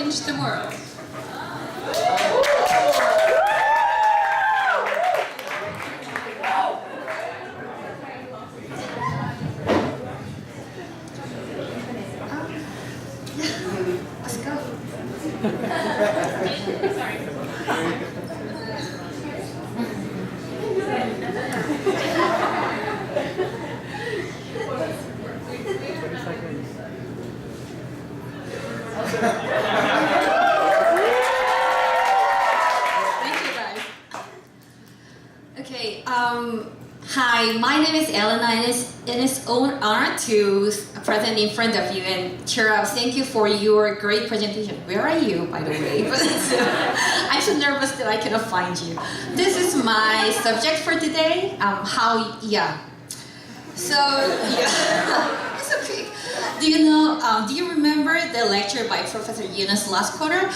change the world. Let's go. Thank you guys. Okay, hi, my name is Ellena, and it's an honor to present in front of you and cheer up. Thank you for your great presentation. Where are you, by the way? I'm so nervous that I cannot find you. This is my subject for today. So, yeah, it's okay. Do you remember the lecture by Professor Yunus last quarter?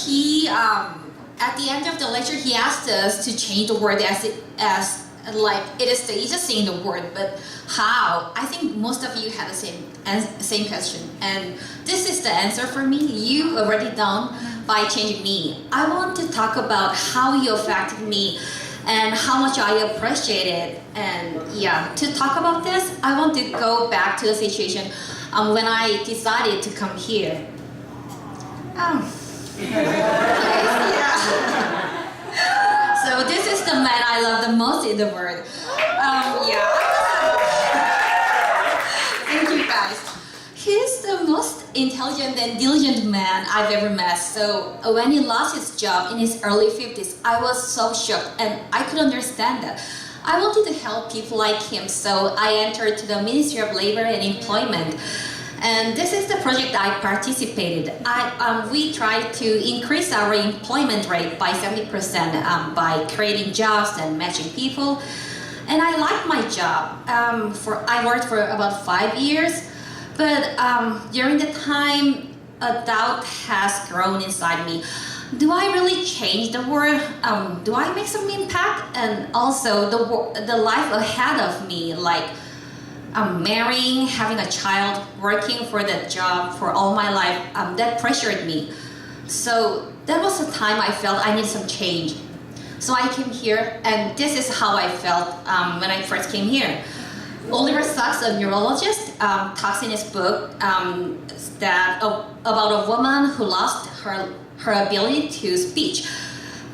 He, at the end of the lecture, he asked us to change the word as like it is the easiest thing in the world, but how? I think most of you had the same question, and this is the answer for me. You already done by changing me. I want to talk about how you affected me and how much I appreciate it. And yeah, to talk about this, I want to go back to the situation when I decided to come here. So this is the man I love the most in the world. Thank you guys. He's the most intelligent and diligent man I've ever met. So when he lost his job in his early 50s, I was so shocked and I could understand that. I wanted to help people like him, so I entered to the Ministry of Labor and Employment. And this is the project I participated. We tried to increase our employment rate by 70% by creating jobs and matching people. And I liked my job. I worked for about 5 years, but during the time, a doubt has grown inside me. Do I really change the world? Do I make some impact? And also the life ahead of me, like marrying, having a child, working for that job for all my life, that pressured me. So that was the time I felt I needed some change. So I came here, and this is how I felt when I first came here. Oliver Sacks, a neurologist, talks in his book about a woman who lost her ability to speech.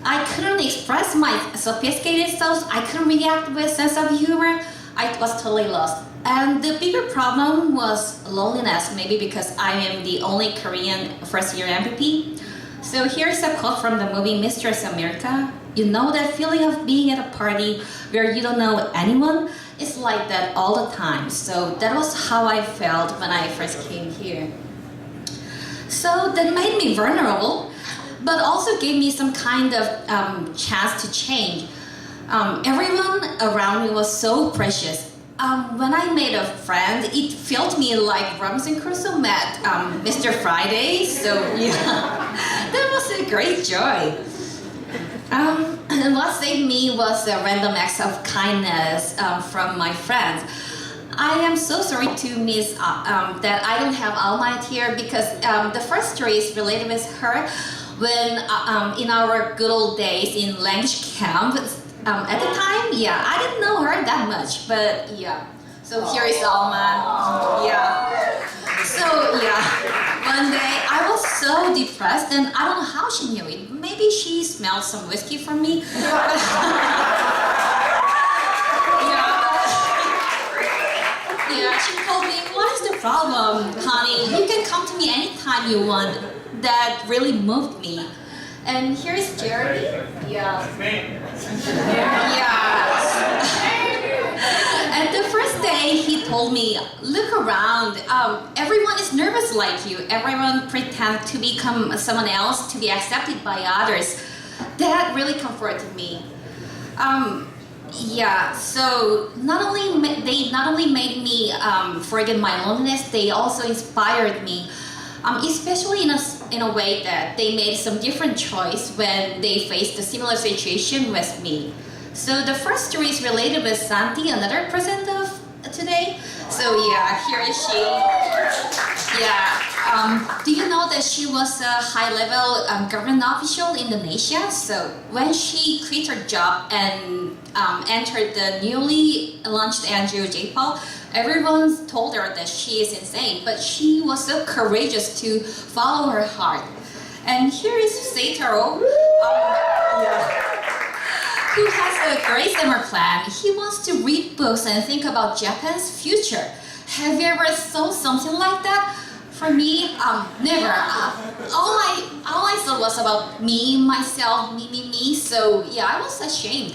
I couldn't express my sophisticated thoughts. I couldn't react with sense of humor. I was totally lost. And the bigger problem was loneliness, maybe because I am the only Korean first-year MPP. So here's a quote from the movie Mistress America. You know that feeling of being at a party where you don't know anyone? It's like that all the time. So that was how I felt when I first came here. So that made me vulnerable, but also gave me some kind of chance to change. Everyone around me was so precious. When I made a friend, it felt me like Robinson Crusoe met Mr. Friday, so yeah, that was a great joy. And what saved me was a random acts of kindness from my friends. I am so sorry to miss that I don't have Alma here, because the first story is related with her when in our good old days in language camp. At the time, yeah, I didn't know her that much, but yeah. So here is Alma. Yeah. So yeah, one day I was so depressed, and I don't know how she knew it. Maybe she smelled some whiskey from me. Yeah, she told me, "What is the problem, honey? You can come to me anytime you want." That really moved me. And here's Jerry. Yeah. And the first day he told me, look around, everyone is nervous like you. Everyone pretends to become someone else to be accepted by others. That really comforted me. So they not only made me forget my loneliness, they also inspired me. Especially in a way that they made some different choice when they faced a similar situation with me. So the first story is related with Santi, another present of today. So yeah, here is she. Yeah. Do you know that she was a high-level government official in Indonesia. So when she quit her job and entered the newly launched NGO J-Paul, everyone told her that she is insane. But she was so courageous to follow her heart. And here is Seitaro, who has a great summer plan. He wants to read books and think about Japan's future. Have you ever thought something like that? For me, never. All I thought was about me, myself, me. So yeah, I was ashamed.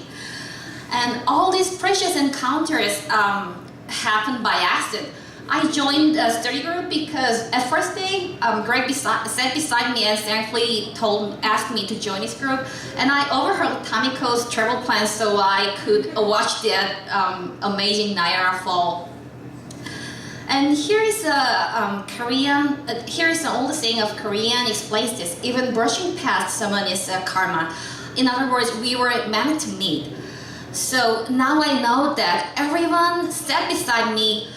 And all these precious encounters happened by accident. I joined a study group because at first day, Greg sat beside me and thankfully asked me to join this group. And I overheard Tamiko's travel plans so I could watch that amazing Niagara Fall. And here is a here is an old saying of Korean explains this. Even brushing past someone is a karma. In other words, we were meant to meet. So now I know that everyone sat beside me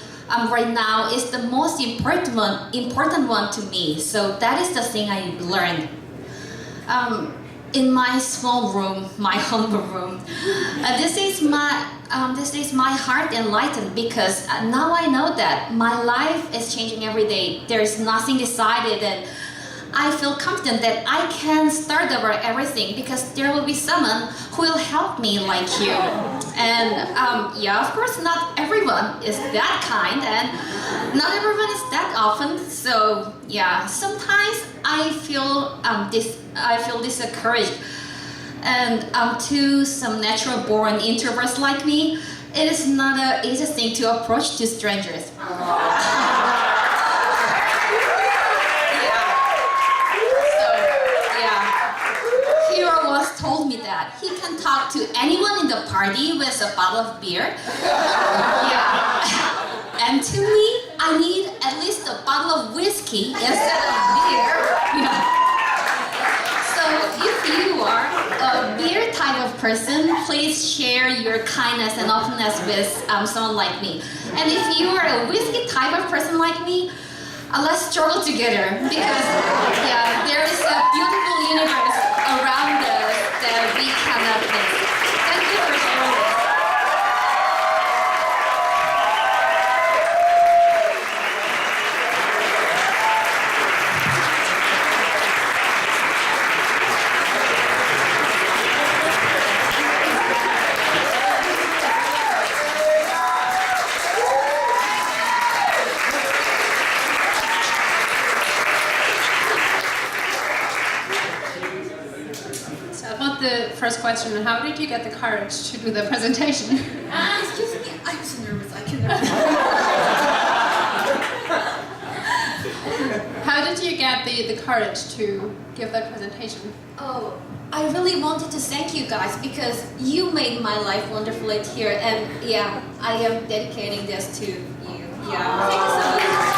right now is the most important one to me. So that is the thing I learned. In my small room, my humble room, this is my heart enlightened because now I know that my life is changing every day. There is nothing decided, and I feel confident that I can start over everything because there will be someone who will help me like you. And yeah, of course, not everyone is that kind, and not everyone is that often. So yeah, sometimes I feel discouraged. And to some natural-born introverts like me, it is not an easy thing to approach to strangers. Told me that he can talk to anyone in the party with a bottle of beer. Yeah. And to me, I need at least a bottle of whiskey instead of beer. Yeah. So if you are a beer type of person, please share your kindness and openness with someone like me. And if you are a whiskey type of person like me, let's struggle together because yeah, there is a beautiful universe around us that we cannot miss. Thank you for sharing this. The first question, how did you get the courage to do the presentation? Excuse me, I'm so nervous, I can never. How did you get the courage to give that presentation? Oh, I really wanted to thank you guys because you made my life wonderful here, and yeah, I am dedicating this to you. Yeah, thank you so much.